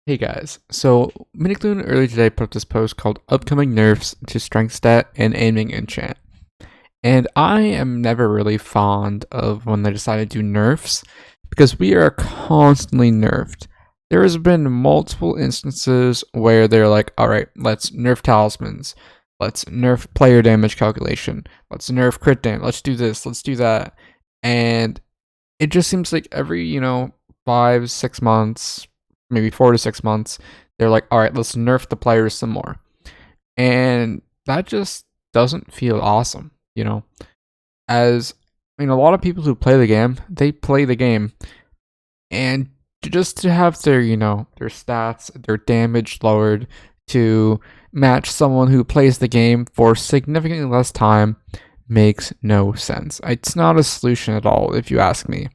Hey guys, so Minikloon earlier today put up this post called Upcoming Nerfs to Strength Stat and Aiming Enchant. And I am never really fond of when they decide to do nerfs because we are constantly nerfed. There has been multiple instances where they're like, alright, let's nerf talismans, let's nerf player damage calculation, let's nerf crit damage, let's do this, let's do that. And it just seems like every, 5, 6 months, maybe 4 to 6 months, they're like, all right, let's nerf the players some more. And that just doesn't feel awesome, As a lot of people who play the game, they play the game. And just to have their, their stats, their damage lowered to match someone who plays the game for significantly less time makes no sense. It's not a solution at all, if you ask me.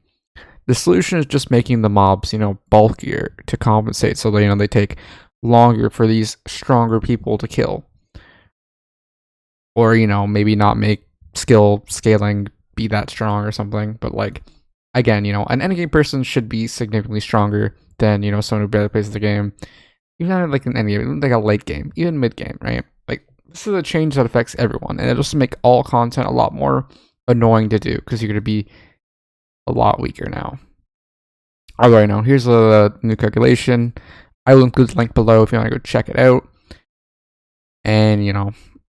The solution is just making the mobs, bulkier to compensate so that, they take longer for these stronger people to kill. Or, maybe not make skill scaling be that strong or something. But, again, an endgame person should be significantly stronger than, someone who barely plays the game. Even not like an endgame, like a late game, even mid game, right? Like, this is a change that affects everyone. And it'll just make all content a lot more annoying to do because you're going to be a lot weaker now. Although I know, here's a new calculation. I will include the link below if you want to go check it out. And,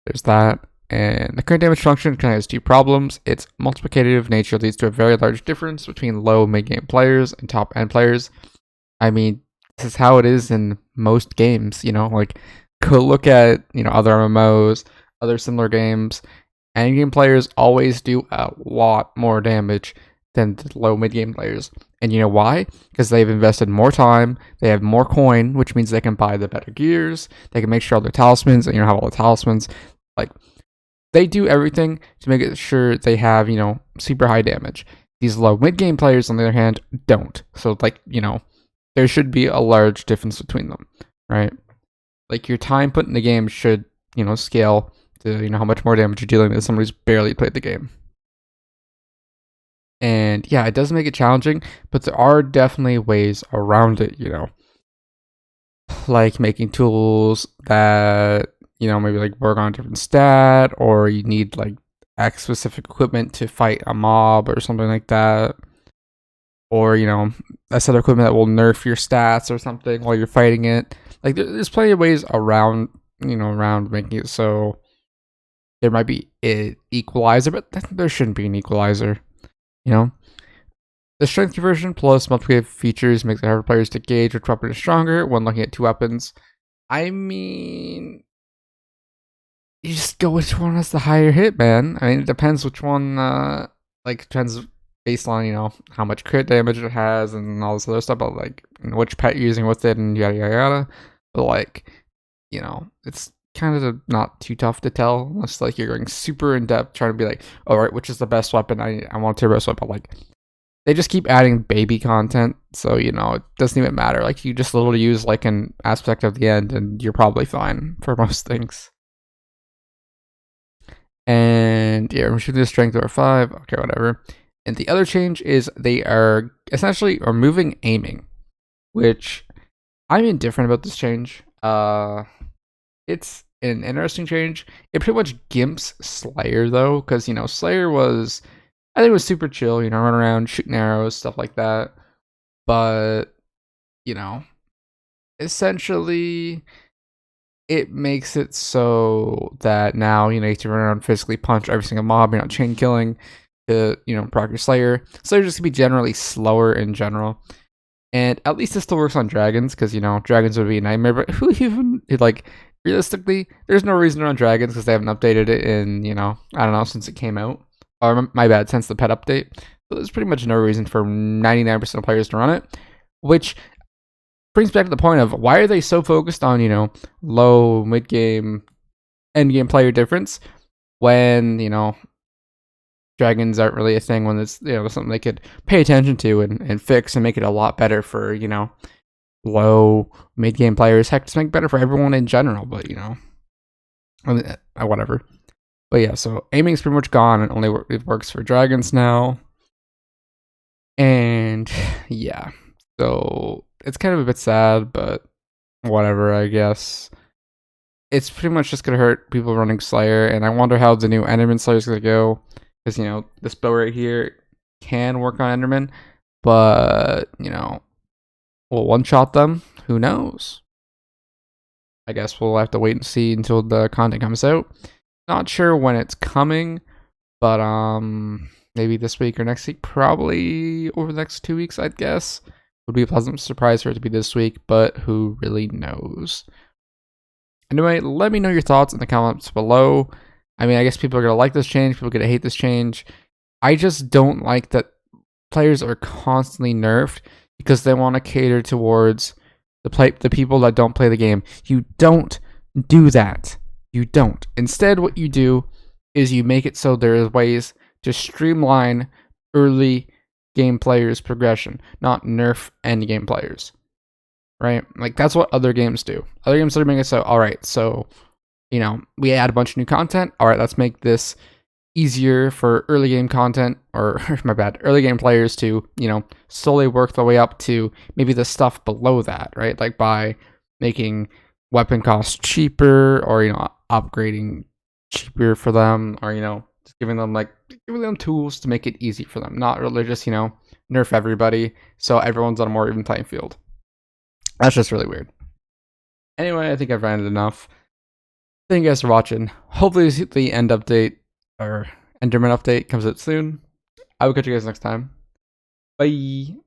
there's that. And the current damage function kind of has two problems. Its multiplicative nature leads to a very large difference between low mid-game players and top-end players. I mean, this is how it is in most games, go look at, other MMOs, other similar games. End-game players always do a lot more damage than the low mid-game players. And you know why? Because they've invested more time, they have more coin, which means they can buy the better gears, they can make sure all their talismans, and have all the talismans. They do everything to make it sure they have, super high damage. These low mid-game players, on the other hand, don't. So, there should be a large difference between them, right? Your time put in the game should, scale to, how much more damage you're dealing with somebody who's barely played the game. And yeah, it does make it challenging, but there are definitely ways around it, like making tools that, maybe work on a different stat, or you need X specific equipment to fight a mob or something like that. Or, a set of equipment that will nerf your stats or something while you're fighting it. There's plenty of ways around, around making it so there might be an equalizer, but there shouldn't be an equalizer. The strength conversion plus multiplicative features makes it harder for players to gauge which weapon is stronger when looking at two weapons. I mean, you just go which one has the higher hit, man. I mean, it depends which one, depends based on, how much crit damage it has and all this other stuff, but which pet you're using with it and yada yada yada. But it's kind of not too tough to tell unless you're going super in depth trying to be all right, which is the best weapon. I want to best weapon. They just keep adding baby content, so it doesn't even matter. You just literally use an aspect of the end and you're probably fine for most things. And yeah, we're shooting the strength over 5. Okay, whatever. And the other change is they are essentially removing aiming, which I'm indifferent about this change. It's an interesting change. It pretty much gimps Slayer though, because Slayer was, I think it was super chill, run around shooting arrows, stuff like that. But essentially it makes it so that now you have to run around physically punch every single mob. You're not chain killing to proc your Slayer. Slayer just gonna be generally slower in general. And at least it still works on dragons, because dragons would be a nightmare. But who even realistically, there's no reason to run dragons because they haven't updated it in, I don't know, since it came out. Or my bad, since the pet update. So there's pretty much no reason for 99% of players to run it. Which brings back to the point of why are they so focused on, low, mid-game, end-game player difference when, dragons aren't really a thing, when it's, something they could pay attention to and fix and make it a lot better for, low mid-game players. Heck, just make it better for everyone in general, but whatever. But yeah, so aiming is pretty much gone, and it works for dragons now. And yeah, so it's kind of a bit sad, but whatever, I guess. It's pretty much just gonna hurt people running Slayer, and I wonder how the new Enderman Slayer is gonna go. Because, you know, this bow right here can work on Enderman, but, you know, we'll one-shot them. Who knows? I guess we'll have to wait and see until the content comes out. Not sure when it's coming, but maybe this week or next week. Probably over the next 2 weeks, I'd guess. Would be a pleasant surprise for it to be this week, but who really knows? Anyway, let me know your thoughts in the comments below. I mean, I guess people are going to like this change, people are going to hate this change. I just don't like that players are constantly nerfed because they want to cater towards the people that don't play the game. You don't do that. You don't. Instead, what you do is you make it so there is ways to streamline early game players' progression, not nerf end game players. Right? Like, that's what other games do. Other games are making it so, alright, so, you know, we add a bunch of new content. Alright, let's make this easier for early game content, or my bad, early game players to, you know, slowly work their way up to maybe the stuff below that, right? Like by making weapon costs cheaper, or, you know, upgrading cheaper for them, or, you know, just giving them tools to make it easy for them. Not really just, you know, nerf everybody so everyone's on a more even playing field. That's just really weird. Anyway, I think I've ranted enough. Thank you guys for watching. Hopefully the end update or Enderman update comes out soon. I will catch you guys next time. Bye.